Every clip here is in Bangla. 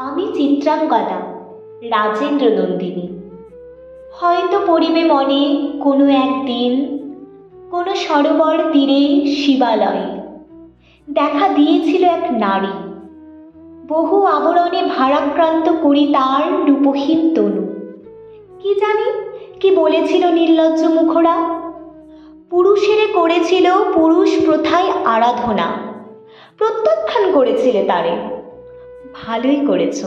আমি চিত্রাঙ্গদা রাজেন্দ্র নন্দিনী। হয়তো পড়িবে মনে কোনো একদিন, কোনো সরোবর তীরে শিবালয়ে দেখা দিয়েছিল এক নারী, বহু আবরণে ভারাক্রান্ত করি তার রূপহীন তনু। কি জানি কি বলেছিল নির্লজ্জ মুখরা, পুরুষেরে করেছিল পুরুষ প্রথায় আরাধনা, প্রত্যাখ্যান করেছিলে তারে। ভালোই করেছ,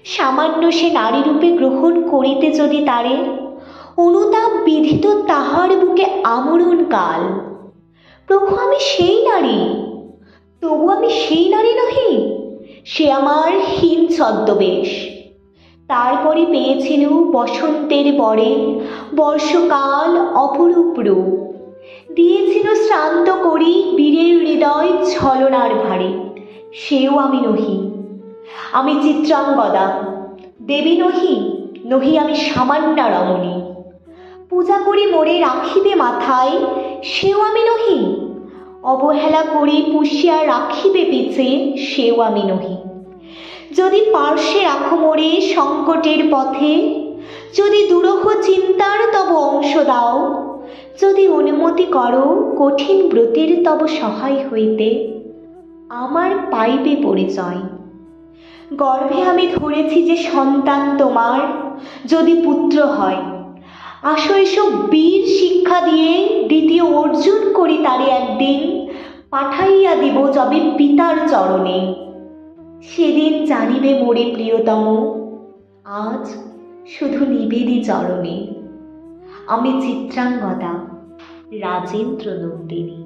সামান্য সে নারী রূপে গ্রহণ করিতে যদি তারে, অনুতাপ বিধিত তাহার বুকে আমরণ কাল। প্রভু আমি সেই নারী, তবু আমি সেই নারী নহি, সে আমার হীন ছদ্মবেশ। তারপরে পেয়েছিল বসন্তের বরে বর্ষকাল অপরূপ রূপ, দিয়েছিল শ্রান্ত করি বীরের হৃদয় ছলনার ভারে। সেও আমি নহি, আমি চিত্রাঙ্গদা, দেবী নহি, নহি আমি সামান্যা রমণী। পূজা করি মোরে রাখিবে মাথায়, সেও আমি নহি, অবহেলা করি পুষিয়া রাখিবে পিছে, সেও আমি নহি। যদি পার্শ্বে রাখো মোরে সংকটের পথে, যদি দুরূহ চিন্তার তব অংশ দাও, যদি অনুমতি করো কঠিন ব্রতের তব সহায় হইতে, আমার পাইবে পরিচয়। গর্ভে আমি ধরেছি যে সন্তান তোমার, যদি পুত্র হয়, আসো এসো বীর শিক্ষা দিয়ে দ্বিতীয় অর্জুন করি তারে একদিন, পাঠাইয়া দিব যবে পিতার চরণে। সেদিন জানিবে মোরে প্রিয়তম, আজ শুধু নিবেদি চরণে। আমি চিত্রাঙ্গদা রাজেন্দ্র নন্দিনী।